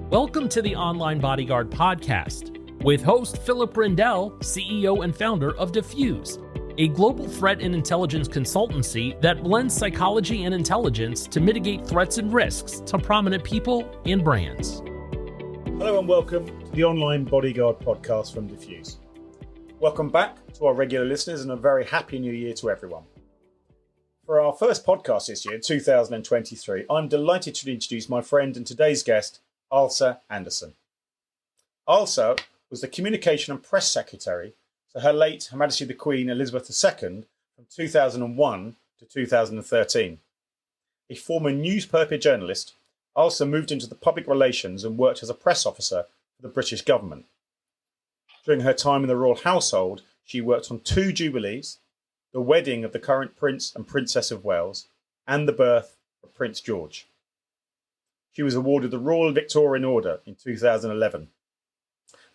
Welcome to the Online Bodyguard podcast with host Philip Rindell, CEO and founder of Diffuse, a global threat and intelligence consultancy that blends psychology and intelligence to mitigate threats and risks to prominent people and brands. Hello and welcome to the Online Bodyguard podcast from Diffuse. Welcome back to our regular listeners and a very happy new year to everyone. For our first podcast this year, 2023, I'm delighted to introduce my friend and today's guest, Ailsa Anderson. Ailsa was the Communication and Press Secretary to her late Her Majesty the Queen Elizabeth II from 2001 to 2013. A former newspaper journalist, Ailsa moved into the public relations and worked as a press officer for the British government. During her time in the royal household, she worked on 2 jubilees, the wedding of the current Prince and Princess of Wales, and the birth of Prince George. She was awarded the Royal Victorian Order in 2011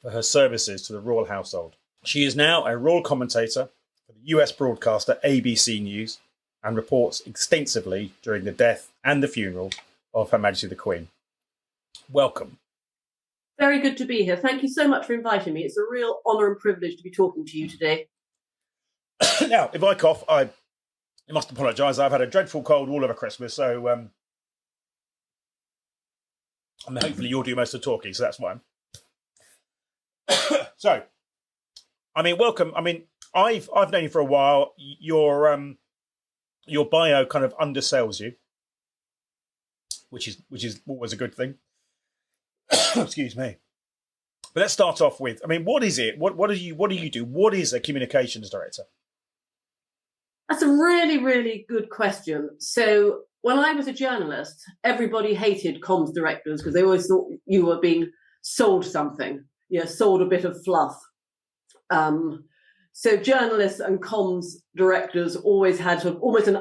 for her services to the royal household. She is now a royal commentator for the US broadcaster ABC News and reports extensively during the death and the funeral of Her Majesty the Queen. Welcome. Very good to be here. Thank you so much for inviting me. It's a real honour and privilege to be talking to you today. Now, if I cough, I must apologise. I've had a dreadful cold all over Christmas, so and hopefully you'll do most of the talking, so that's why. So, welcome. I've known you for a while. Your bio kind of undersells you, which is always a good thing. Excuse me. But let's start off with, what is it? What do you do? What is a communications director? That's a really, really good question. So when I was a journalist, everybody hated comms directors because they always thought you were being sold something, sold a bit of fluff. So journalists and comms directors always had sort of almost an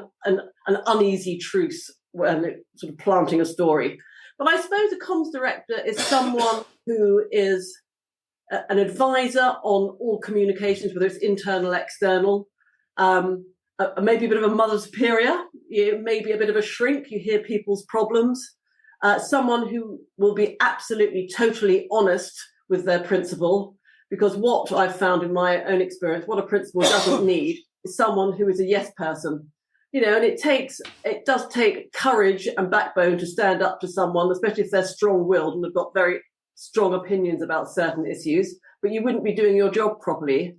uneasy truce when sort of planting a story. But I suppose a comms director is someone who is an advisor on all communications, whether it's internal, external, maybe a bit of a mother superior, maybe a bit of a shrink. You hear people's problems. Someone who will be absolutely, totally honest with their principal, because what I've found in my own experience, what a principal doesn't need is someone who is a yes person. And it does take courage and backbone to stand up to someone, especially if they're strong-willed and have got very strong opinions about certain issues. But you wouldn't be doing your job properly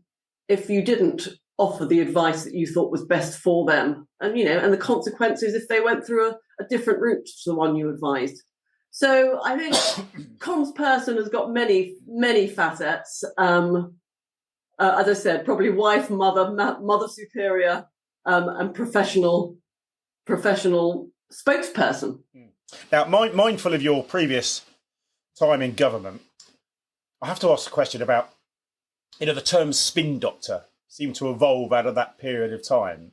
if you didn't offer the advice that you thought was best for them. And, and the consequences if they went through a different route to the one you advised. So I think comms person has got many, many facets. As I said, probably wife, mother superior, and professional spokesperson. Now, mindful of your previous time in government, I have to ask a question about, the term spin doctor seemed to evolve out of that period of time.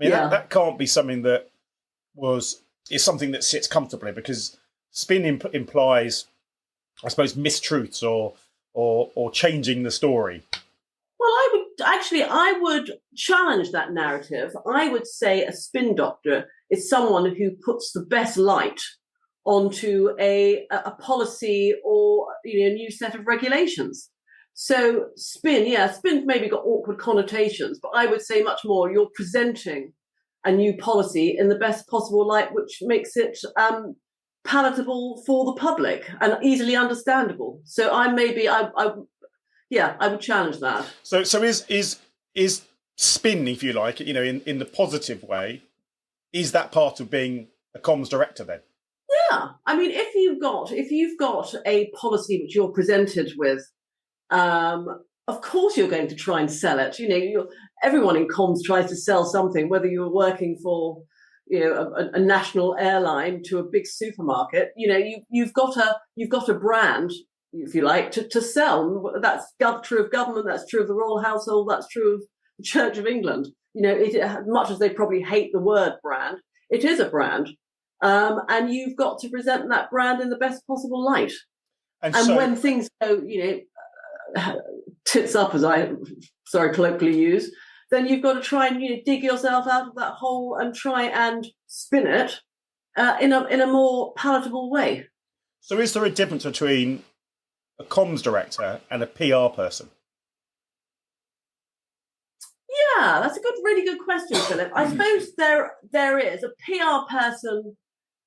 That can't be something that is something that sits comfortably, because spin implies, I suppose, mistruths or changing the story. Well, I would challenge that narrative. I would say a spin doctor is someone who puts the best light onto a policy or a new set of regulations. So spin's maybe got awkward connotations, but I would say much more you're presenting a new policy in the best possible light, which makes it palatable for the public and easily understandable. So I would challenge that. So is spin, if you like, in the positive way, is that part of being a comms director then? Yeah. If you've got a policy which you're presented with, of course you're going to try and sell it. Everyone in comms tries to sell something, whether you're working for a national airline to a big supermarket. You've got a brand, if you like, to sell. That's true of government, that's true of the royal household, that's true of the Church of England. Much as they probably hate the word brand, it is a brand. And you've got to present that brand in the best possible light. And when things go, tits up, as I colloquially use, then you've got to try and dig yourself out of that hole and try and spin it in a more palatable way. So is there a difference between a comms director and a PR person? Yeah, that's a really good question, Philip. I suppose there is. A PR person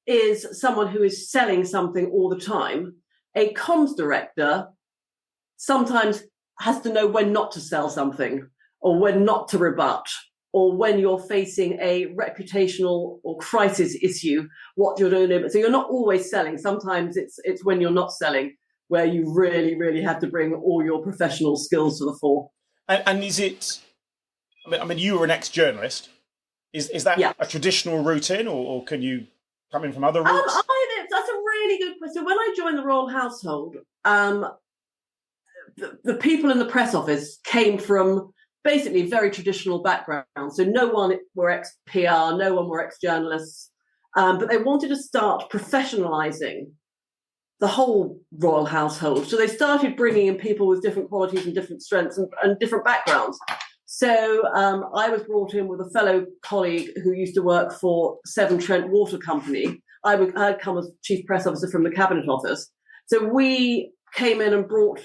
is someone who is selling something all the time. A comms director sometimes has to know when not to sell something, or when not to rebut, or when you're facing a reputational or crisis issue, what you're doing. So you're not always selling. Sometimes it's when you're not selling where you really, really have to bring all your professional skills to the fore. And is it, I mean, you were an ex-journalist. Is that a traditional route in, or can you come in from other routes? That's a really good question. When I joined the royal household, the people in the press office came from basically very traditional backgrounds. So no one were ex-PR, no one were ex-journalists, but they wanted to start professionalising the whole royal household. So they started bringing in people with different qualities and different strengths and different backgrounds. So I was brought in with a fellow colleague who used to work for Severn Trent Water Company. I had come as chief press officer from the Cabinet Office. So we came in and brought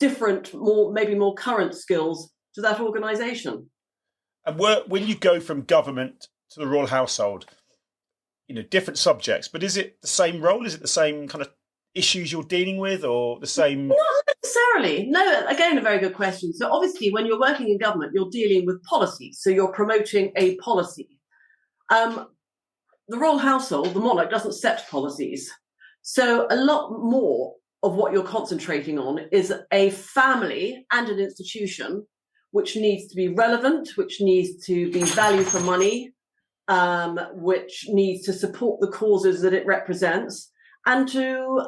different, maybe more current skills to that organisation. And when you go from government to the royal household, different subjects, but is it the same role? Is it the same kind of issues you're dealing with, or the same? Not necessarily. No, again, a very good question. So obviously when you're working in government, you're dealing with policy. So you're promoting a policy. The royal household, the monarch, doesn't set policies. So a lot more of what you're concentrating on is a family and an institution which needs to be relevant, which needs to be value for money, which needs to support the causes that it represents, and to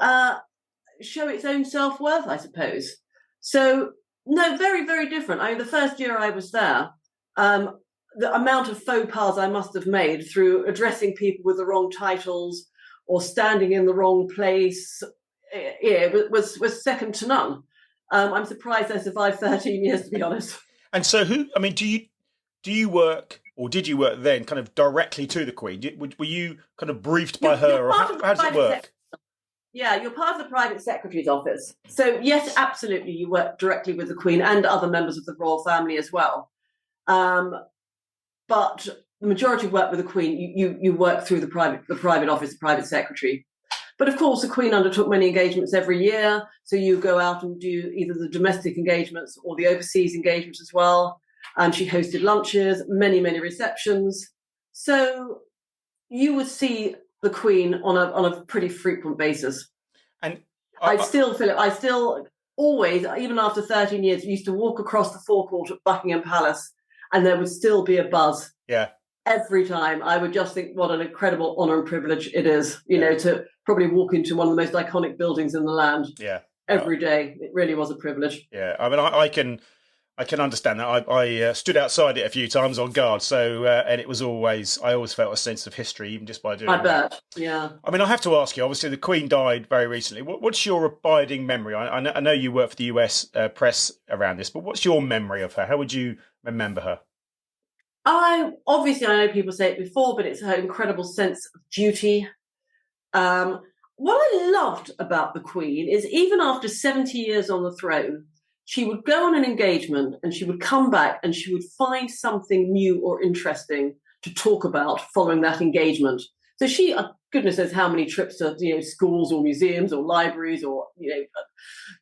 show its own self-worth, I suppose. So, no, very, very different. The first year I was there, the amount of faux pas I must have made through addressing people with the wrong titles or standing in the wrong place, was second to none. I'm surprised I survived 13 years, to be honest. And so do you work, or did you work then kind of directly to the Queen? Were you kind of briefed by her, or how does it work? Yeah, you're part of the private secretary's office. So yes, absolutely, you work directly with the Queen and other members of the royal family as well. But the majority work with the Queen, you work through the private office, the private secretary. But of course, the Queen undertook many engagements every year. So you go out and do either the domestic engagements or the overseas engagements as well. And she hosted lunches, many, many receptions. So you would see the Queen on a pretty frequent basis. And I still always, even after 13 years, used to walk across the forecourt at Buckingham Palace and there would still be a buzz. Yeah. Every time I would just think what an incredible honour and privilege it is, to probably walk into one of the most iconic buildings in the land. Yeah. Every day. It really was a privilege. Yeah. I mean, I can understand that. I stood outside it a few times on guard. So, and it was I always felt a sense of history, even just by doing that. I bet. Yeah. I mean, I have to ask you, obviously the Queen died very recently. What's your abiding memory? I know you work for the US press around this, but what's your memory of her? How would you remember her? I know people say it before, but it's her incredible sense of duty. What I loved about the Queen is even after 70 years on the throne, she would go on an engagement and she would come back and she would find something new or interesting to talk about following that engagement. So she, goodness knows how many trips to schools or museums or libraries or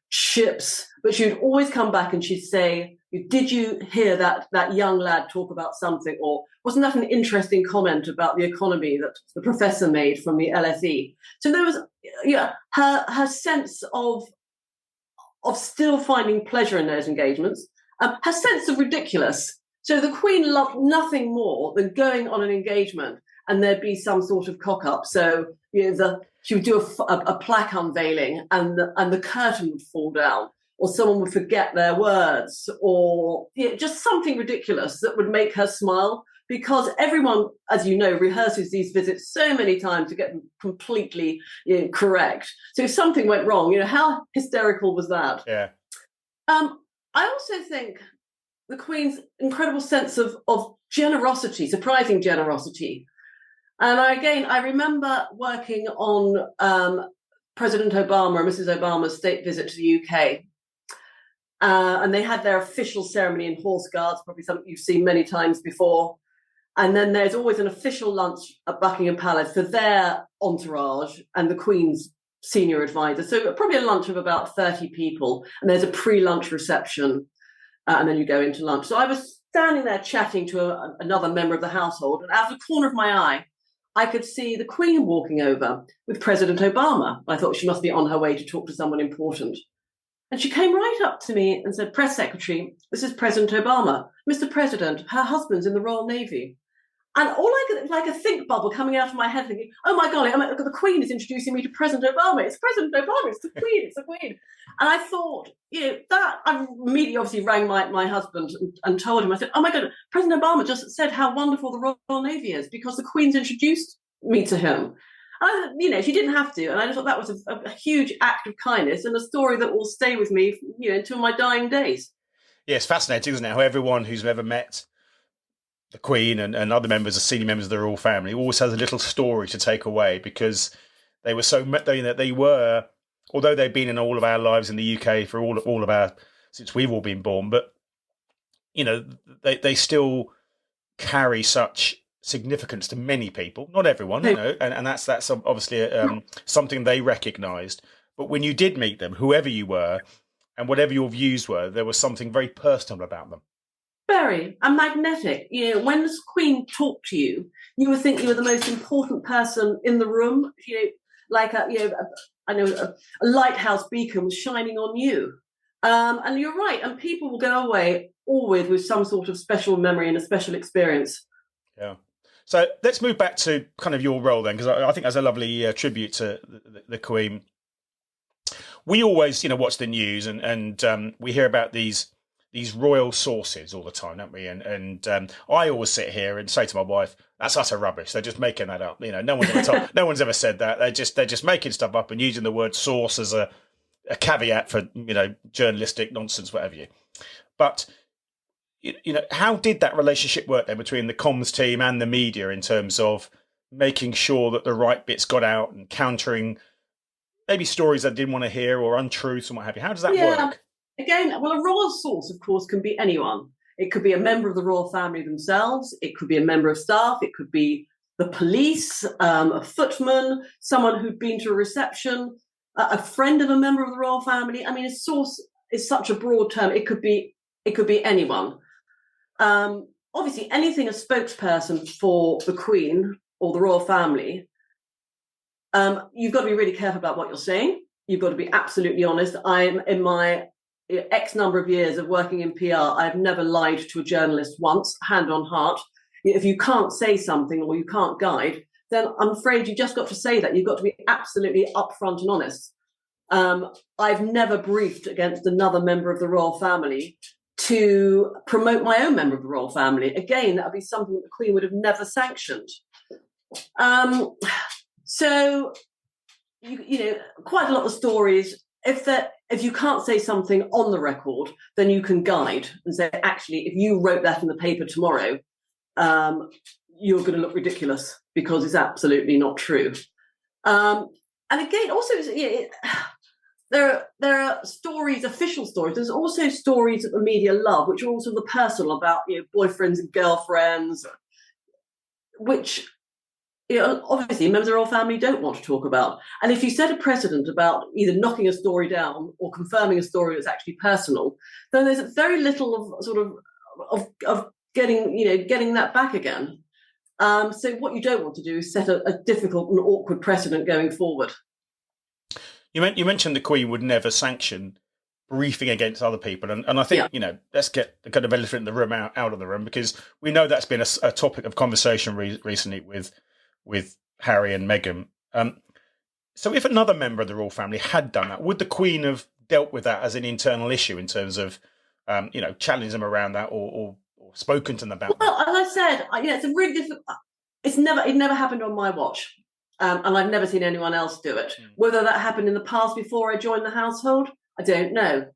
ships, but she would always come back and she'd say, "Did you hear that young lad talk about something?" Or wasn't that an interesting comment about the economy that the professor made from the LSE? So there was her sense of still finding pleasure in those engagements, her sense of ridiculous. So the Queen loved nothing more than going on an engagement and there'd be some sort of cock-up. So she would do a plaque unveiling and the curtain would fall down, or someone would forget their words, or just something ridiculous that would make her smile, because everyone, as you know, rehearses these visits so many times to get them completely correct. So if something went wrong, how hysterical was that? Yeah. I also think the Queen's incredible sense of generosity, surprising generosity. And I remember working on President Obama and Mrs. Obama's state visit to the UK. And they had their official ceremony in Horse Guards, probably something you've seen many times before. And then there's always an official lunch at Buckingham Palace for their entourage and the Queen's senior advisor. So probably a lunch of about 30 people. And there's a pre-lunch reception. And then you go into lunch. So I was standing there chatting to another member of the household. And out of the corner of my eye, I could see the Queen walking over with President Obama. I thought she must be on her way to talk to someone important. And she came right up to me and said, "Press Secretary, this is President Obama. Mr. President, her husband's in the Royal Navy." And all I could, like a think bubble coming out of my head, thinking, "Oh my golly, the Queen is introducing me to President Obama. It's President Obama, it's the Queen, it's the Queen." And I thought, that I immediately obviously rang my husband and told him, I said, "Oh my God, President Obama just said how wonderful the Royal Navy is because the Queen's introduced me to him." She didn't have to. And I just thought that was a huge act of kindness and a story that will stay with me, until my dying days. Yeah, it's fascinating, isn't it? How everyone who's ever met the Queen and other senior members of the royal family always has a little story to take away, because they were they were, although they've been in all of our lives in the UK for all of our, since we've all been born, but, they still carry such significance to many people, not everyone, and that's obviously something they recognised. But when you did meet them, whoever you were and whatever your views were, there was something very personal about them. Very, and magnetic. When the Queen talked to you, you would think you were the most important person in the room. Like a lighthouse beacon was shining on you. And you're right. And people will go away always with some sort of special memory and a special experience. Yeah. So let's move back to kind of your role then, because I think that's a lovely tribute to the Queen. We always, watch the news and we hear about these royal sources all the time, don't we? And I always sit here and say to my wife, "That's utter rubbish. They're just making that up. No one's ever said that. They're just making stuff up and using the word source as a caveat for journalistic nonsense, whatever you." But how did that relationship work then between the comms team and the media in terms of making sure that the right bits got out and countering maybe stories they didn't want to hear or untruths and what have you? How does that work? Again, well, a royal source, of course, can be anyone. It could be a member of the royal family themselves. It could be a member of staff. It could be the police, a footman, someone who'd been to a reception, a friend of a member of the royal family. I mean, a source is such a broad term. It could be anyone. Obviously, anything a spokesperson for the Queen or the royal family, you've got to be really careful about what you're saying. You've got to be absolutely honest. I'm in my X number of years of working in PR, I've never lied to a journalist once, hand on heart. If you can't say something or you can't guide, then I'm afraid you just got to say that. You've got to be absolutely upfront and honest. I've never briefed against another member of the royal family to promote my own member of the royal family. Again, that would be something that the Queen would have never sanctioned. So, quite a lot of stories, if you can't say something on the record, then you can guide and say, actually, if you wrote that in the paper tomorrow, you're going to look ridiculous because it's absolutely not true. And again, also, there are stories, official stories. There's also stories that the media love, which are also the personal, about boyfriends and girlfriends, which obviously members of the royal family don't want to talk about. And if you set a precedent about either knocking a story down or confirming a story that's actually personal, then there's very little of getting that back again. So what you don't want to do is set a difficult and awkward precedent going forward. You mentioned the Queen would never sanction briefing against other people, and I think let's get the kind of elephant in the room out of the room, because we know that's been a topic of conversation recently with Harry and Meghan. So if another member of the royal family had done that, would the Queen have dealt with that as an internal issue in terms of challenging them around that or spoken to them about that? Well, as I said, it's a really difficult. It never happened on my watch. And I've never seen anyone else do it. Whether that happened in the past before I joined the household, I don't know.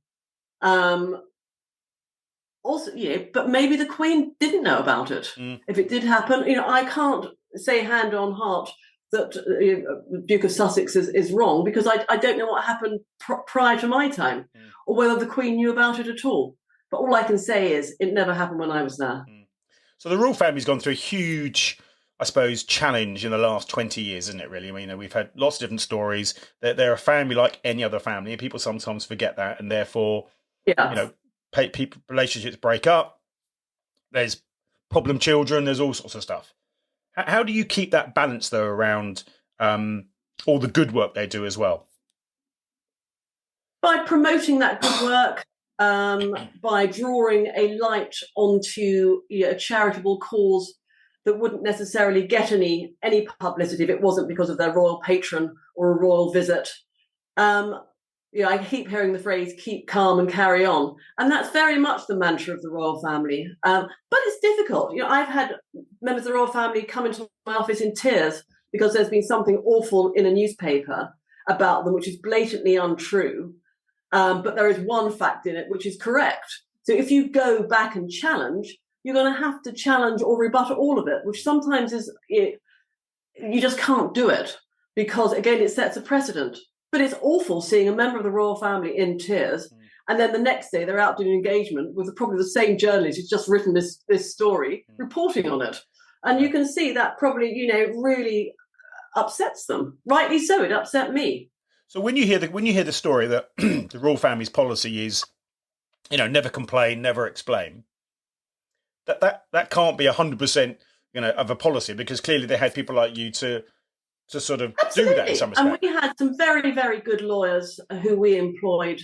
Also, but maybe the Queen didn't know about it. If it did happen, I can't say hand on heart that the Duke of Sussex is wrong, because I don't know what happened prior to my time, or whether the Queen knew about it at all. But all I can say is it never happened when I was there. So the royal family's gone through a huge, I suppose, challenge in the last 20 years, isn't it, really? I mean, we've had lots of different stories. They're a family like any other family, and people sometimes forget that, and therefore, people, relationships break up. There's problem children. There's all sorts of stuff. How do you keep that balance, though, around all the good work they do as well? By promoting that good work, by drawing a light onto a charitable cause that wouldn't necessarily get any publicity if it wasn't because of their royal patron or a royal visit. I keep hearing the phrase, keep calm and carry on. And that's very much the mantra of the royal family. But it's difficult. I've had members of the royal family come into my office in tears because there's been something awful in a newspaper about them, which is blatantly untrue. But there is one fact in it which is correct. So if you go back and challenge, you're going to have to challenge or rebut all of it, which sometimes you just can't do it because, again, it sets a precedent. But it's awful seeing a member of the royal family in tears, and then the next day they're out doing an engagement with probably the same journalist who's just written this story, reporting on it. And you can see that probably, really upsets them. Rightly so, it upset me. So when you hear the story that the royal family's policy is, never complain, never explain, that can't be 100%, of a policy, because clearly they had people like you to sort of Absolutely. Do that in some respect. And we had some very, very good lawyers who we employed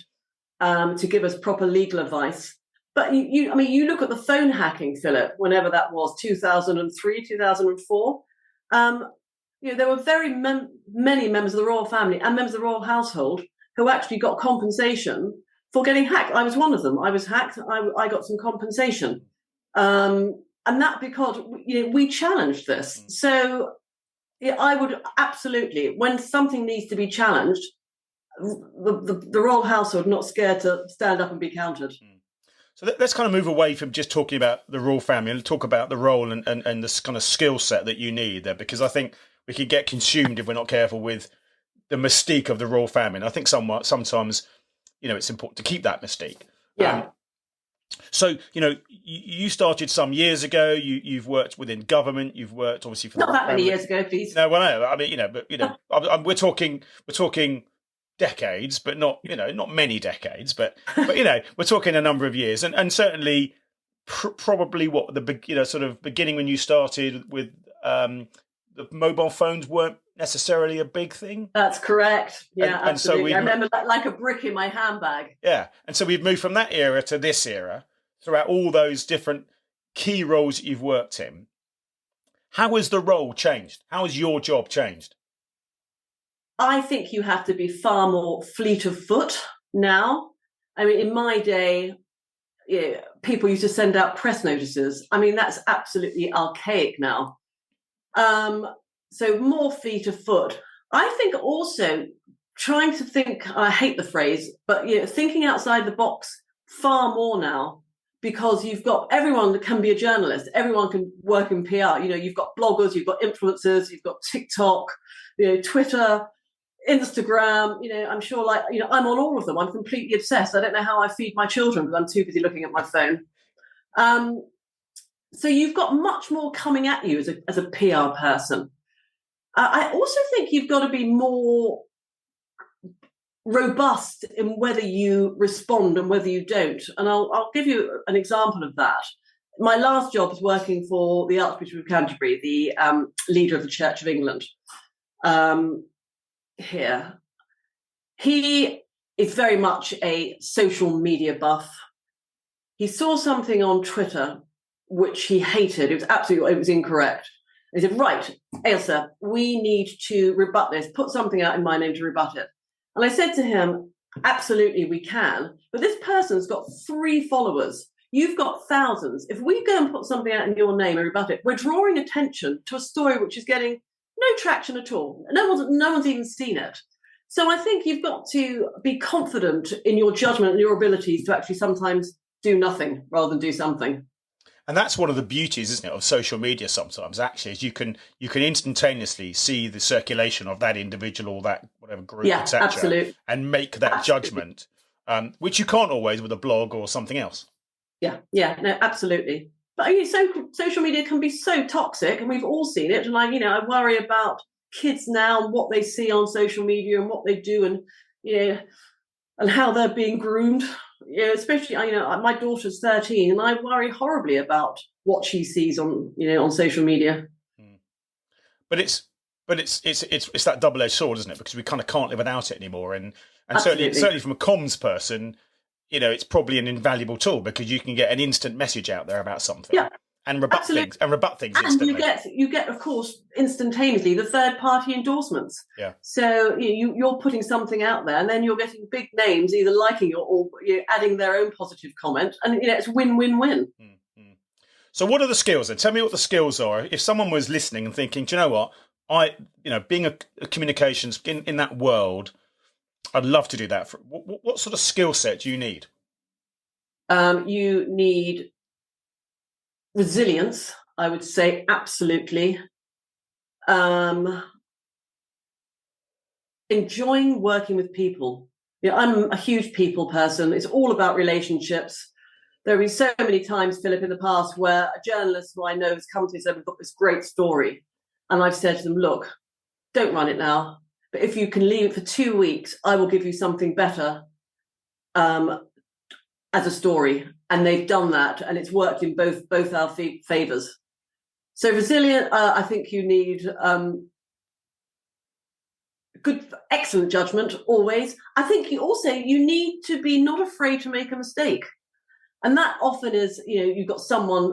to give us proper legal advice. But you look at the phone hacking, Philip, whenever that was, 2003, 2004. There were very many members of the royal family and members of the royal household who actually got compensation for getting hacked. I was one of them. I was hacked. I got some compensation. And that because, we challenged this. So I would absolutely, when something needs to be challenged, the royal household not scared to stand up and be countered. So let's kind of move away from just talking about the royal family and talk about the role and this kind of skill set that you need there, because I think we could get consumed if we're not careful with the mystique of the royal family. And I think sometimes, it's important to keep that mystique. Yeah. So, you started some years ago. You've worked within government. You've worked obviously for not that many years ago, please. No, well, no. I mean, we're talking decades, but not many decades. But we're talking a number of years, and certainly probably what the sort of beginning when you started with the mobile phones weren't necessarily a big thing. That's correct. Yeah, and absolutely. So I remember like a brick in my handbag. Yeah, and so we've moved from that era to this era throughout all those different key roles that you've worked in. How has the role changed? How has your job changed? I think you have to be far more fleet of foot now. I mean, in my day, people used to send out press notices. I mean, that's absolutely archaic now. So more fleet of foot. I think also trying to think, I hate the phrase, but thinking outside the box far more now, because you've got everyone that can be a journalist. Everyone can work in PR. You've got bloggers, you've got influencers, you've got TikTok, Twitter, Instagram. I'm sure I'm on all of them. I'm completely obsessed. I don't know how I feed my children because I'm too busy looking at my phone. So you've got much more coming at you as a PR person. I also think you've got to be more robust in whether you respond and whether you don't. And I'll give you an example of that. My last job was working for the Archbishop of Canterbury, the leader of the Church of England. Here, he is very much a social media buff. He saw something on Twitter which he hated. It was incorrect. He said, right, Ailsa, we need to rebut this. Put something out in my name to rebut it. And I said to him, absolutely, we can. But this person's got 3 followers. You've got thousands. If we go and put something out in your name and rebut it, we're drawing attention to a story which is getting no traction at all. No one's even seen it. So I think you've got to be confident in your judgment and your abilities to actually sometimes do nothing rather than do something. And that's one of the beauties, isn't it, of social media sometimes, actually, is you can instantaneously see the circulation of that individual or that whatever group, etc., absolutely. and make that judgment, which you can't always with a blog or something else. Yeah, no, absolutely. But social media can be so toxic, and we've all seen it. And I worry about kids now and what they see on social media and what they do, and and how they're being groomed. Especially my daughter's 13, and I worry horribly about what she sees on social media. But it's that double-edged sword, isn't it? Because we kind of can't live without it anymore, and certainly from a comms person, it's probably an invaluable tool because you can get an instant message out there about something. Yeah. And rebut things instantly. And you get, of course, instantaneously the third-party endorsements. Yeah. So you're putting something out there, and then you're getting big names either liking it or adding their own positive comment, and it's win-win-win. Mm-hmm. So, what are the skills then? Tell me what the skills are. If someone was listening and thinking, do you know what, being a communications in that world, I'd love to do that. What sort of skill set do you need? You need resilience, I would say, absolutely. Enjoying working with people. I'm a huge people person. It's all about relationships. There have been so many times, Philip, in the past where a journalist who I know has come to me and said, we've got this great story. And I've said to them, look, don't run it now. But if you can leave it for 2 weeks, I will give you something better as a story. And they've done that, and it's worked in both our favours. So resilient, I think you need excellent judgment always. I think you need to be not afraid to make a mistake, and that often is you've got someone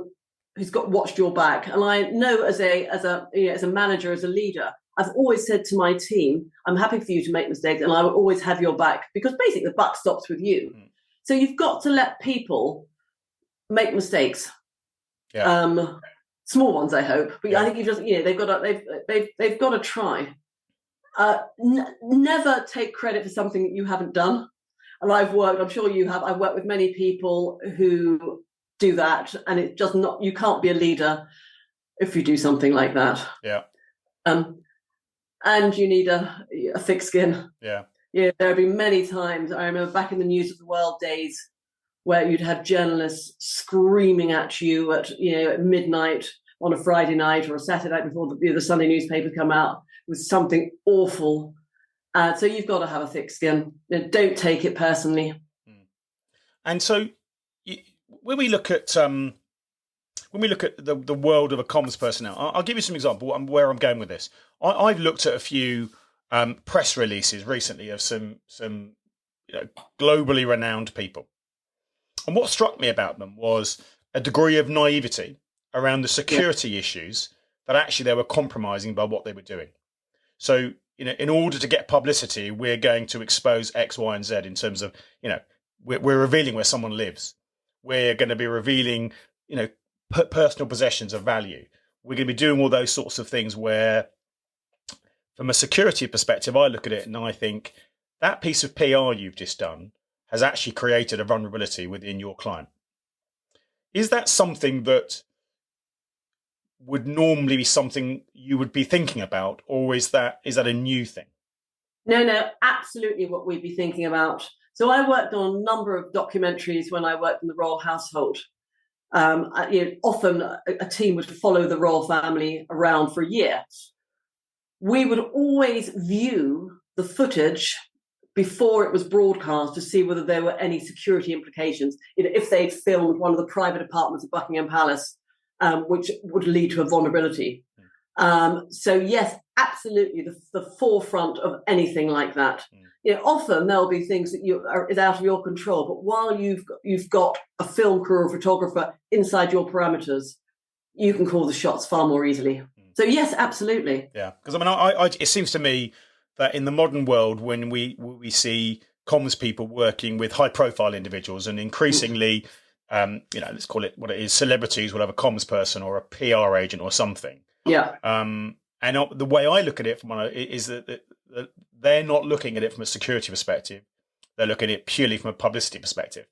who's got watched your back. And I know as a manager, as a leader, I've always said to my team, I'm happy for you to make mistakes, and I will always have your back because basically the buck stops with you. Mm. So you've got to let people make mistakes, small ones, I hope. But I think they've got to try. Never take credit for something that you haven't done. And I'm sure you have. I've worked with many people who do that, and it just not. You can't be a leader if you do something like that. Yeah. And you need a thick skin. Yeah. Yeah, there have been many times. I remember back in the News of the World days where you'd have journalists screaming at you at midnight on a Friday night or a Saturday night before the Sunday newspaper come out with something awful. So you've got to have a thick skin. Don't take it personally. And so when we look at the world of a comms person now, I'll give you some example where I'm going with this. I've looked at a few press releases recently of some globally renowned people. And what struck me about them was a degree of naivety around the security issues that actually they were compromising by what they were doing. So, in order to get publicity, we're going to expose X, Y, and Z in terms of, we're revealing where someone lives. We're going to be revealing, personal possessions of value. We're going to be doing all those sorts of things where, from a security perspective, I look at it and I think that piece of PR you've just done has actually created a vulnerability within your client. Is that something that would normally be something you would be thinking about, or is that a new thing? No, absolutely what we'd be thinking about. So I worked on a number of documentaries when I worked in the royal household. Often a team would follow the royal family around for a year. We would always view the footage before it was broadcast to see whether there were any security implications. If they'd filmed one of the private apartments of Buckingham Palace, which would lead to a vulnerability. So yes, absolutely, the forefront of anything like that. Often there'll be things that is out of your control, but while you've got a film crew or photographer inside your parameters, you can call the shots far more easily. So yes, absolutely. Yeah, because it seems to me that in the modern world, when we see comms people working with high-profile individuals, and increasingly, let's call it what it is, celebrities will have a comms person or a PR agent or something. Yeah. And the way I look at it is that they're not looking at it from a security perspective; they're looking at it purely from a publicity perspective.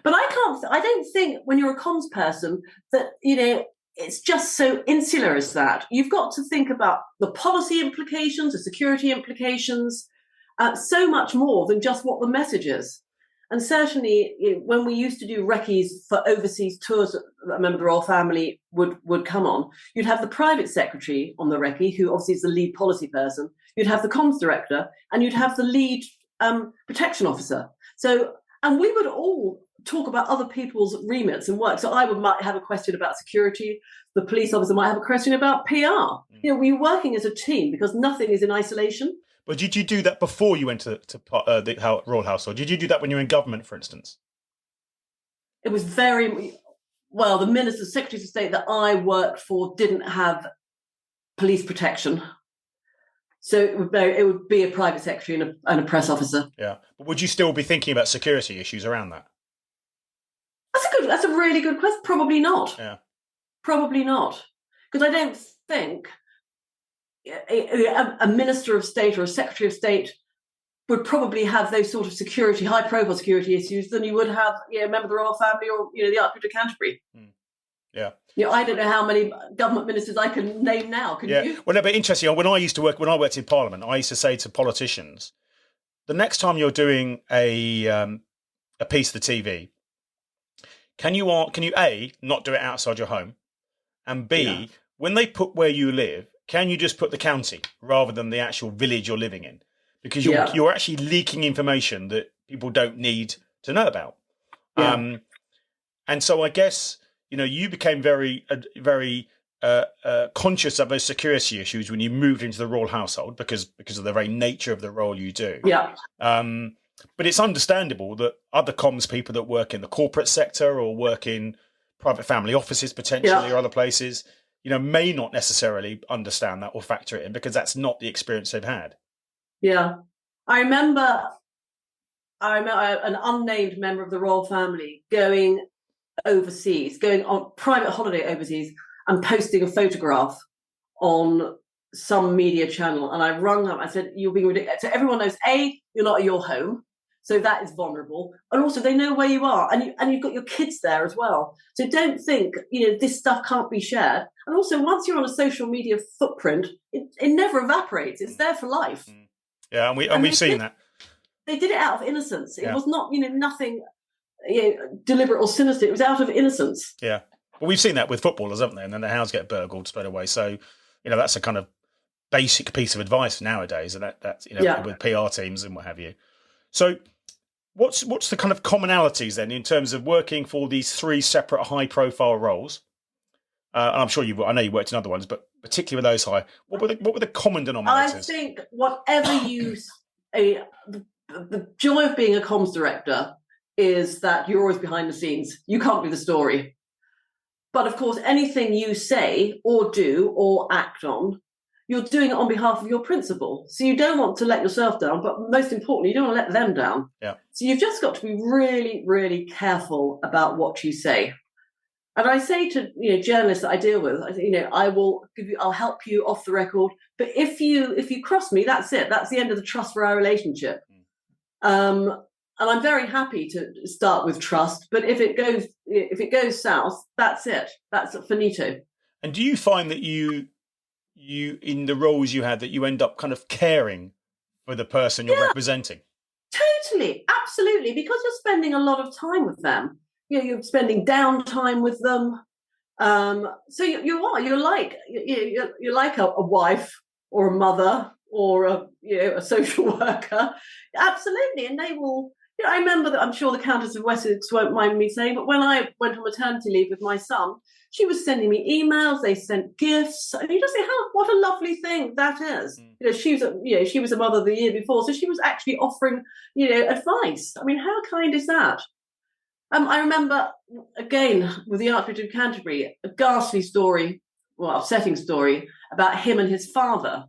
But I don't think when you're a comms person that, it's just so insular as that. You've got to think about the policy implications, the security implications, so much more than just what the message is. And certainly when we used to do recce's for overseas tours that a member of the royal family would come on, you'd have the private secretary on the recce, who obviously is the lead policy person. You'd have the comms director, and you'd have the lead protection officer. And we would all talk about other people's remits and work. So might have a question about security. The police officer might have a question about PR. We're working as a team because nothing is in isolation. But did you do that before you went to the royal household? Did you do that when you were in government, for instance? It was the minister, secretaries of state that I worked for didn't have police protection. So it would be a private secretary and a press officer. Yeah. But would you still be thinking about security issues around that? That's a really good question. Probably not. Yeah. Probably not. Because I don't think a minister of state or a secretary of state would probably have those sort of security, high profile security issues than you would have a member of the royal family or the Archbishop of Canterbury. Yeah. I don't know how many government ministers I can name now. Can you? Well, no, but interesting. When I worked in Parliament, I used to say to politicians, the next time you're doing a piece of the TV, can you A, not do it outside your home, and B, when they put where you live, can you just put the county rather than the actual village you're living in? Because you're actually leaking information that people don't need to know about. Yeah. And so I guess, you became very, very conscious of those security issues when you moved into the royal household because of the very nature of the role you do. Yeah. But it's understandable that other comms people that work in the corporate sector or work in private family offices potentially or other places, may not necessarily understand that or factor it in because that's not the experience they've had. Yeah. I remember an unnamed member of the royal family going overseas, going on private holiday overseas and posting a photograph on some media channel. And I rung up, I said, you're being ridiculous. So everyone knows, A, you're not at your home. So that is vulnerable. And also they know where you are and you've got your kids there as well. So don't think, this stuff can't be shared. And also once you're on a social media footprint, it never evaporates. It's there for life. Yeah. And we've seen that. They did it out of innocence. It was not, nothing deliberate or sinister. It was out of innocence. Yeah. Well, we've seen that with footballers, haven't they? And then the house get burgled straight away. So, that's a kind of basic piece of advice nowadays. And that's with PR teams and what have you. So what's the kind of commonalities then in terms of working for these three separate high profile roles? And I'm sure I know you worked in other ones, but particularly with those high, what were the common denominators? I think whatever the joy of being a comms director is that you're always behind the scenes. You can't be the story. But of course, anything you say or do or act on, you're doing it on behalf of your principal. So you don't want to let yourself down, but most importantly, you don't want to let them down. Yeah. So you've just got to be really, really careful about what you say. And I say to journalists that I deal with, I'll help you off the record. But if you cross me, that's it. That's the end of the trust for our relationship. And I'm very happy to start with trust. But if it goes south, that's it. That's finito. And do you find that you in the roles you had that you end up kind of caring for the person you're representing? Totally, absolutely, because you're spending a lot of time with them. You're spending downtime with them. So you're like a wife or a mother or a social worker. Absolutely, and they will. I remember that. I'm sure the Countess of Wessex won't mind me saying, but when I went on maternity leave with my son, she was sending me emails. They sent gifts, and you just think, what a lovely thing that is. She was a mother the year before, so she was actually offering, advice. I mean, how kind is that? I remember again with the Archbishop of Canterbury, a ghastly story, upsetting story about him and his father,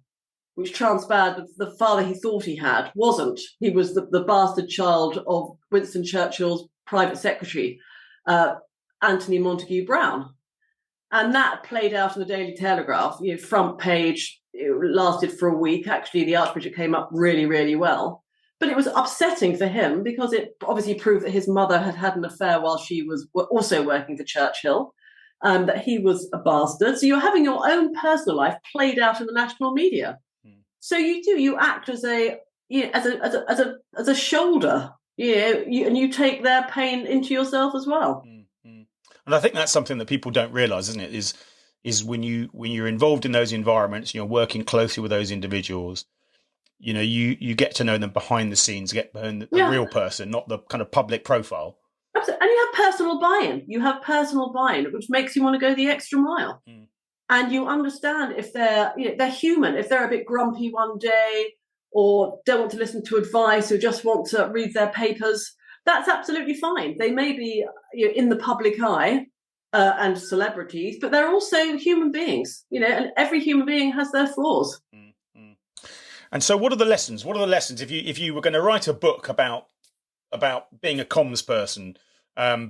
which transpired that the father he thought he had wasn't. He was the bastard child of Winston Churchill's private secretary, Anthony Montague Brown. And that played out in the Daily Telegraph, front page. It lasted for a week. Actually, the Archbishop came up really, really well. But it was upsetting for him because it obviously proved that his mother had had an affair while she was also working for Churchill, that he was a bastard. So you're having your own personal life played out in the national media. So you act as a shoulder, and you take their pain into yourself as well. And I think that's something that people don't realise, isn't it? Is when you're involved in those environments, you're working closely with those individuals. You get to know them behind the scenes, get behind the real person, not the kind of public profile. Absolutely. And you have personal buy-in. You have personal buy-in, which makes you want to go the extra mile. And you understand if they're human, if they're a bit grumpy one day or don't want to listen to advice or just want to read their papers, that's absolutely fine. They may be in the public eye and celebrities, but they're also human beings, and every human being has their flaws. And so what are the lessons? What are the lessons if you were going to write a book about being a comms person,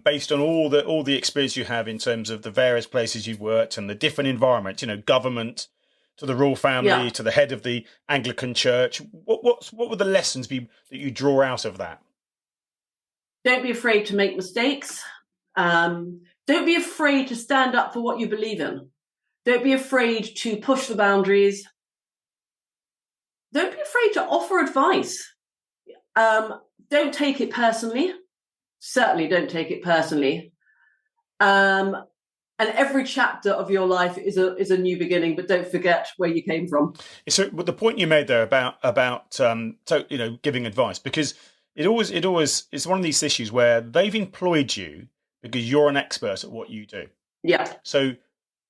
based on all the experience you have in terms of the various places you've worked and the different environments, government to the royal family to the head of the Anglican Church, what would the lessons be that you draw out of that? Don't be afraid to make mistakes. Don't be afraid to stand up for what you believe in. Don't be afraid to push the boundaries. Don't be afraid to offer advice. Don't take it personally. Certainly don't take it personally. And every chapter of your life is a new beginning, but don't forget where you came from. So the point you made there about giving advice, because it always it's one of these issues where they've employed you because you're an expert at what you do. Yeah. So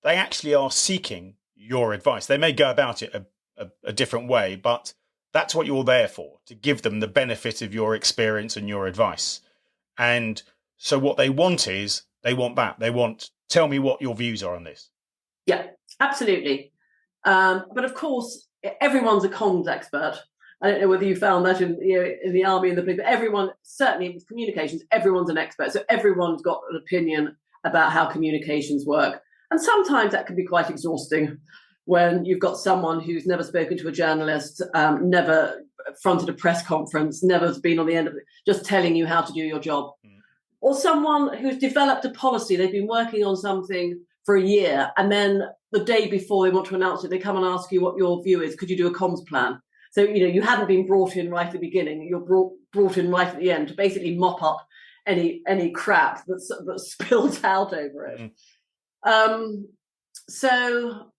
they actually are seeking your advice. They may go about it a different way, but that's what you're there for, to give them the benefit of your experience and your advice. And so what they want is, they want that. They want, tell me what your views are on this. Yeah, absolutely. But of course, everyone's a comms expert. I don't know whether you found that in the army and the police, but everyone, certainly in communications, everyone's an expert. So everyone's got an opinion about how communications work. And sometimes that can be quite exhausting when you've got someone who's never spoken to a journalist, never fronted a press conference, never been on the end of it, just telling you how to do your job. Or someone who's developed a policy, they've been working on something for a year, and then the day before they want to announce it, they come and ask you what your view is. Could you do a comms plan? So, you hadn't been brought in right at the beginning. You're brought in right at the end to basically mop up any crap that's spilled out over it. So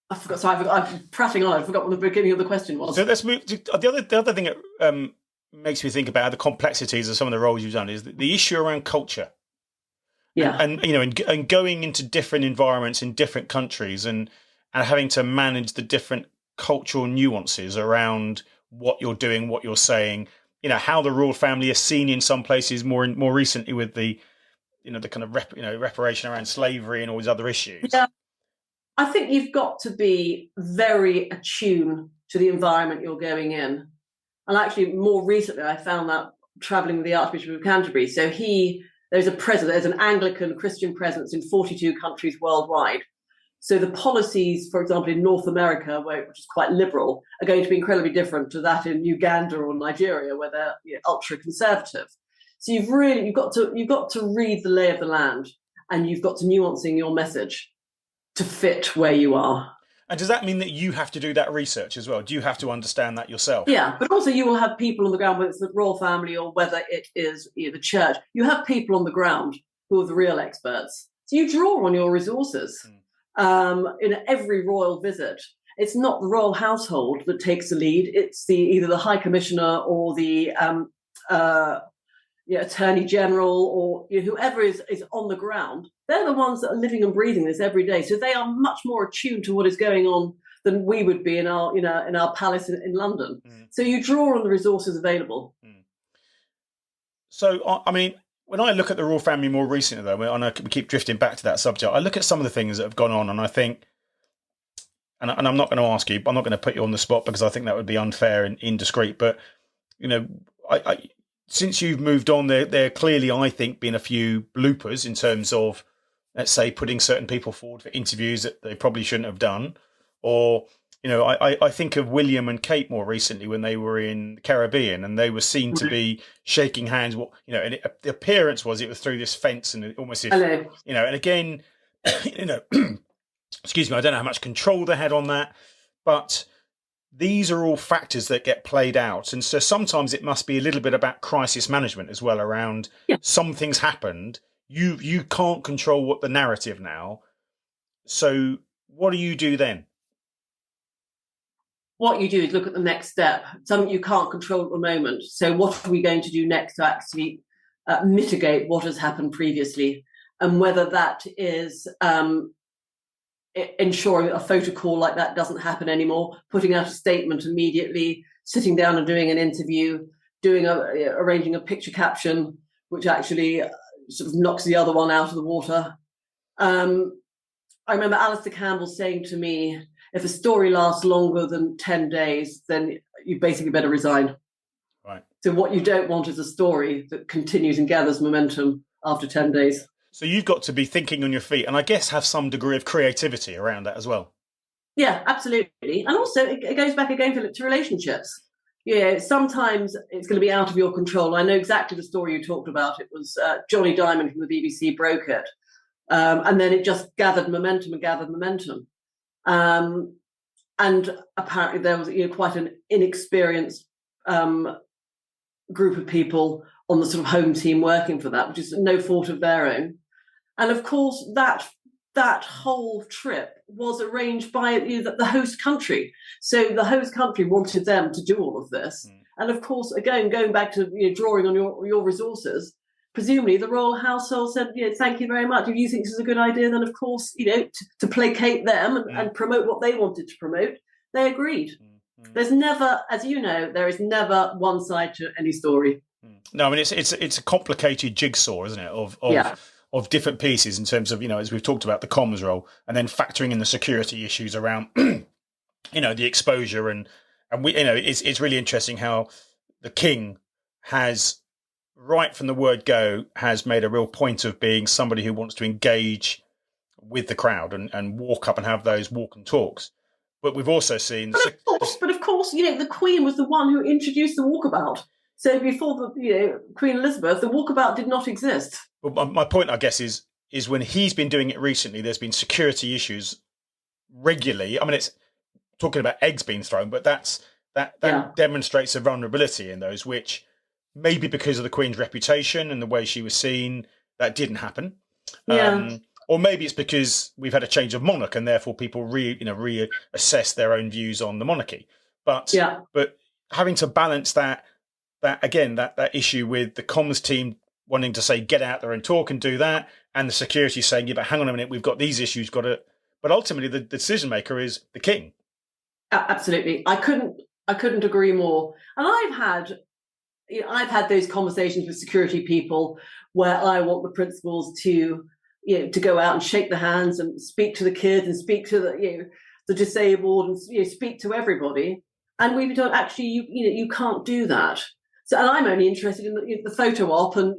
I forgot. So I'm prattling on. I forgot what the beginning of the question was. So let's move to the other thing that makes me think about the complexities of some of the roles you've done is the issue around culture. Yeah, and going into different environments in different countries and having to manage the different cultural nuances around what you're doing, what you're saying. How the royal family is seen in some places more recently with the the kind of reparation around slavery and all these other issues. Yeah. I think you've got to be very attuned to the environment you're going in. And actually, more recently, I found that travelling with the Archbishop of Canterbury. So there's an Anglican Christian presence in 42 countries worldwide. So the policies, for example, in North America, which is quite liberal, are going to be incredibly different to that in Uganda or Nigeria, where they're ultra conservative. So you've got to read the lay of the land, and you've got to nuancing your message to fit where you are. And does that mean that you have to do that research as well? Do you have to understand that yourself? Yeah, but also you will have people on the ground, whether it's the royal family or whether it is the church. You have people on the ground who are the real experts. So you draw on your resources. In every royal visit, it's not the royal household that takes the lead. It's either the High Commissioner or the Attorney General or whoever is on the ground. They're the ones that are living and breathing this every day. So they are much more attuned to what is going on than we would be in our palace in London. So you draw on the resources available. So, I mean, when I look at the royal family more recently, though, I know we keep drifting back to that subject, I look at some of the things that have gone on and I think, and I'm not going to ask you, I'm not going to put you on the spot because I think that would be unfair and indiscreet, but, I since you've moved on, there clearly, I think, been a few bloopers in terms of, let's say, putting certain people forward for interviews that they probably shouldn't have done, or I think of William and Kate more recently when they were in the Caribbean and they were seen to be shaking hands. And the appearance was it was through this fence and almost if, and again, excuse me, I don't know how much control they had on that, but these are all factors that get played out. And so sometimes it must be a little bit about crisis management as well around some things happened. You can't control what the narrative now. So what do you do then? What you do is look at the next step, something you can't control at the moment. So what are we going to do next to actually mitigate what has happened previously? And whether that is ensuring a photo call like that doesn't happen anymore, putting out a statement immediately, sitting down and doing an interview, arranging a picture caption, which actually sort of knocks the other one out of the water. I remember Alistair Campbell saying to me, if a story lasts longer than 10 days, then you basically better resign. Right. So what you don't want is a story that continues and gathers momentum after 10 days. So you've got to be thinking on your feet and I guess have some degree of creativity around that as well. Yeah, absolutely. And also it goes back again to relationships. Sometimes it's going to be out of your control. I know exactly the story you talked about. It was Johnny Diamond from the BBC broke it. And then it just gathered momentum. And apparently there was quite an inexperienced group of people on the sort of home team working for that, which is no fault of their own. And of course, that whole trip was arranged by the host country. So the host country wanted them to do all of this. And of course, again, going back to drawing on your resources, presumably the royal household said, thank you very much. If you think this is a good idea, then of course, to placate them and promote what they wanted to promote, they agreed. There's never, as you know, there is never one side to any story. No, I mean, it's a complicated jigsaw, isn't it, of different pieces in terms of, as we've talked about the comms role and then factoring in the security issues around, the exposure and we, it's really interesting how the king has, right from the word go, has made a real point of being somebody who wants to engage with the crowd and walk up and have those walk and talks. But we've also seen... But of course, the Queen was the one who introduced the walkabout. So before Queen Elizabeth, the walkabout did not exist. But my point, I guess, is when he's been doing it recently, there's been security issues regularly. I mean, it's talking about eggs being thrown, but that demonstrates a vulnerability in those, which maybe because of the Queen's reputation and the way she was seen, that didn't happen. Yeah. Or maybe it's because we've had a change of monarch and therefore people reassess their own views on the monarchy. But having to balance that issue with the comms team wanting to say, get out there and talk and do that, and the security saying, but hang on a minute, we've got these issues, but ultimately the decision maker is the king. Absolutely. I couldn't agree more. And I've had those conversations with security people where I want the principals to go out and shake the hands and speak to the kids and speak to the disabled and speak to everybody. And we've done actually, you can't do that. So, and I'm only interested in the photo op and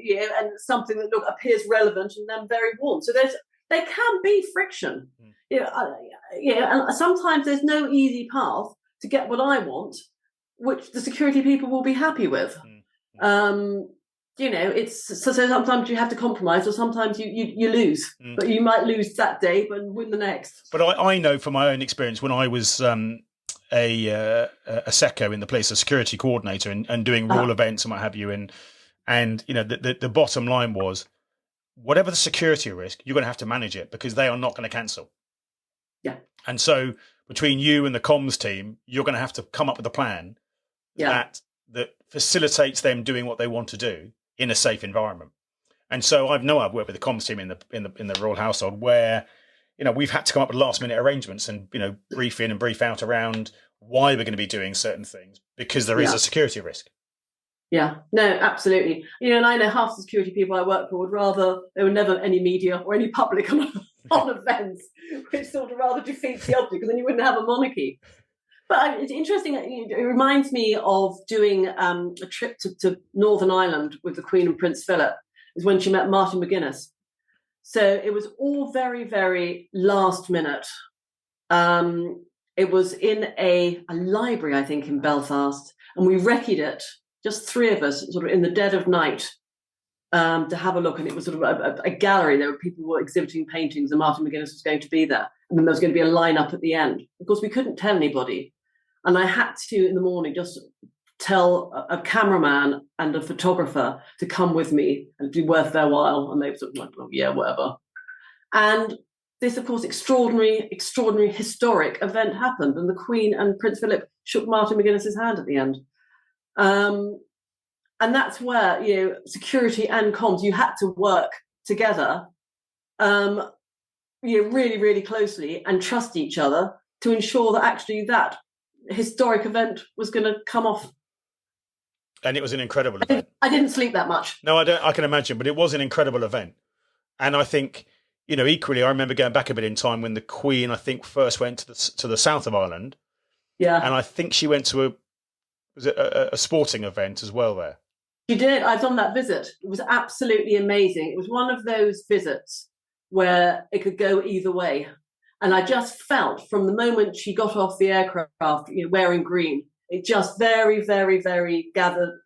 something that appears relevant and then very warm. So there can be friction. And sometimes there's no easy path to get what I want, which the security people will be happy with. It's so sometimes you have to compromise, or sometimes you lose. But you might lose that day, but win the next. But I know from my own experience when I was a SECO in the place, a security coordinator, and doing royal events and what have you, and the bottom line was, whatever the security risk, you're going to have to manage it because they are not going to cancel. Yeah. And so between you and the comms team, you're going to have to come up with a plan that facilitates them doing what they want to do in a safe environment. And so I've worked with the comms team in the royal household where, we've had to come up with last minute arrangements and, brief in and brief out around why we're going to be doing certain things because there is a security risk. Yeah, no, absolutely. And I know half the security people I work for would rather there were never any media or any public on events, which sort of rather defeats the object because then you wouldn't have a monarchy. But it's interesting. It reminds me of doing a trip to Northern Ireland with the Queen and Prince Philip. Is when she met Martin McGuinness. So it was all very, very last minute. It was in a library, I think, in Belfast, and we recce'd it, just three of us, sort of in the dead of night, to have a look. And it was sort of a gallery. There were people who were exhibiting paintings, and Martin McGuinness was going to be there. And then there was going to be a line-up at the end. Of course, we couldn't tell anybody. And I had to, in the morning, just tell a cameraman and a photographer to come with me and be worth their while. And they sort of went, oh, yeah, whatever. And this, of course, extraordinary, historic event happened. And the Queen and Prince Philip shook Martin McGuinness's hand at the end. And that's where, security and comms, you had to work together, really, really closely and trust each other to ensure that actually that historic event was going to come off. And it was an incredible event. I didn't sleep that much. No, I can imagine, but it was an incredible event. And I think, equally, I remember going back a bit in time when the Queen, I think, first went to the south of Ireland. Yeah. And I think she went to a sporting event as well there. She did. I was on that visit. It was absolutely amazing. It was one of those visits where it could go either way. And I just felt from the moment she got off the aircraft, wearing green, it just very, very, very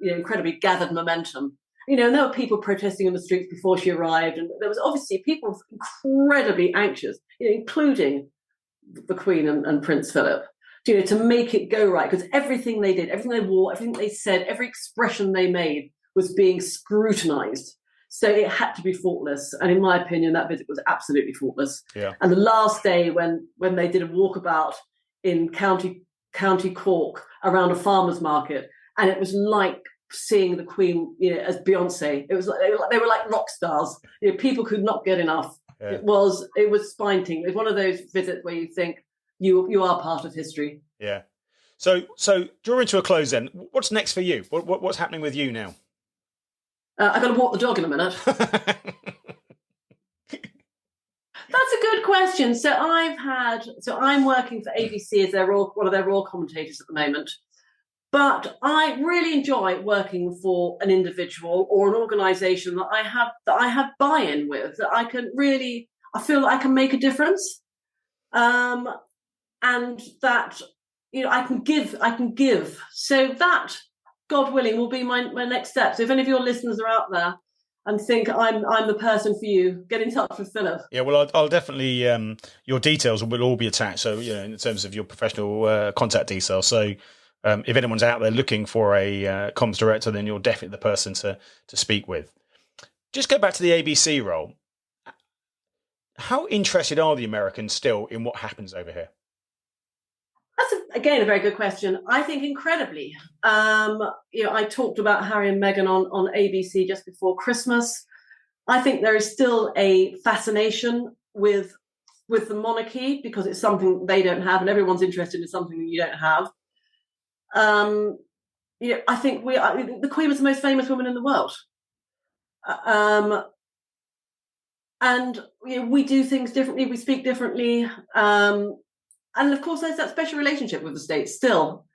incredibly gathered momentum. And there were people protesting in the streets before she arrived. And there was obviously people incredibly anxious, including the Queen and Prince Philip, to make it go right. Because everything they did, everything they wore, everything they said, every expression they made was being scrutinised. So it had to be faultless. And in my opinion, that visit was absolutely faultless. Yeah. And the last day when they did a walkabout in County Cork around a farmer's market, and it was like seeing the Queen, as Beyonce. It was like, they were like rock stars. People could not get enough. Yeah. It was spine-tingling. It was one of those visits where you think you are part of history. Yeah. So drawing to a close then, what's next for you? What's happening with you now? I've got to walk the dog in a minute. That's a good question. So I'm working for ABC as one of their Royal commentators at the moment. But I really enjoy working for an individual or an organisation that I have buy-in with, that I feel that I can make a difference, and that I can give. So that, God willing, will be my next step. So if any of your listeners are out there and think I'm the person for you, get in touch with Philip. Yeah, well, I'll definitely, your details will all be attached. So, in terms of your professional contact details. So if anyone's out there looking for a comms director, then you're definitely the person to speak with. Just go back to the ABC role. How interested are the Americans still in what happens over here? That's, again, a very good question. I think incredibly. I talked about Harry and Meghan on ABC just before Christmas. I think there is still a fascination with the monarchy because it's something they don't have, and everyone's interested in something that you don't have. I think the Queen was the most famous woman in the world. And we do things differently, we speak differently. And of course, there's that special relationship with the States still.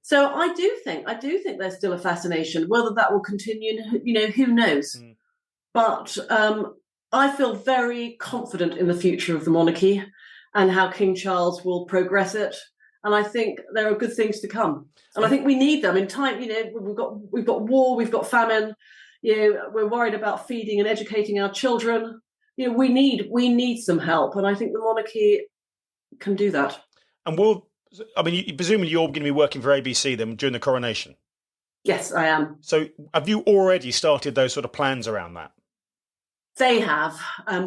So I do think there's still a fascination. Whether that will continue, who knows? Mm. But I feel very confident in the future of the monarchy and how King Charles will progress it. And I think there are good things to come. And I think we need them in time. We've got war, we've got famine. We're worried about feeding and educating our children. We need some help. And I think the monarchy can do that. And presumably you're going to be working for ABC then during the coronation? Yes, I am. So have you already started those sort of plans around that? They have.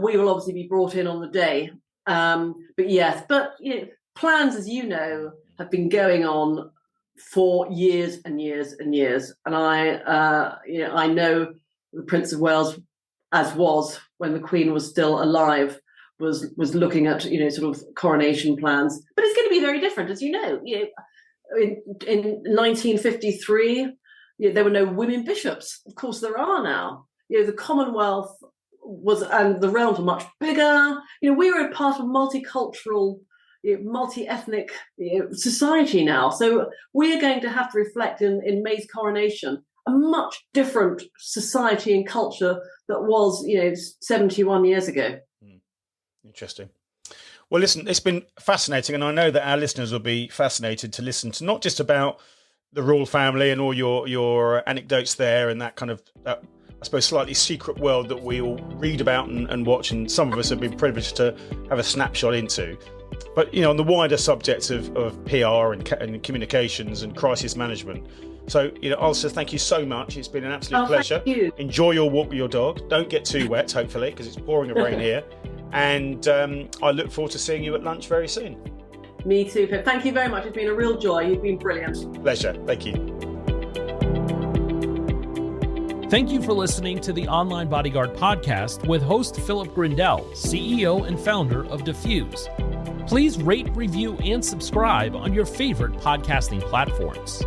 We will obviously be brought in on the day. But yes, plans, as you know, have been going on for years and years and years. And I know the Prince of Wales, as was when the Queen was still alive, was looking at sort of coronation plans, but it's going to be very different, as you know. In 1953, there were no women bishops. Of course, there are now. The Commonwealth and the realms were much bigger. We were a part of multicultural, multi-ethnic society now. So we are going to have to reflect in May's coronation a much different society and culture that was 71 years ago. Interesting. Well, listen, it's been fascinating, and I know that our listeners will be fascinated to listen to not just about the royal family and all your anecdotes there and that kind of, I suppose, slightly secret world that we all read about and watch, and some of us have been privileged to have a snapshot into. But, on the wider subjects of PR and communications and crisis management. So, Ailsa, thank you so much. It's been an absolute pleasure. Thank you. Enjoy your walk with your dog. Don't get too wet, hopefully, because it's pouring with rain here. And I look forward to seeing you at lunch very soon. Me too, Pip. Thank you very much. It's been a real joy. You've been brilliant. Pleasure. Thank you. Thank you for listening to the Online Bodyguard podcast with host Philip Grindell, CEO and founder of Diffuse. Please rate, review, and subscribe on your favorite podcasting platforms.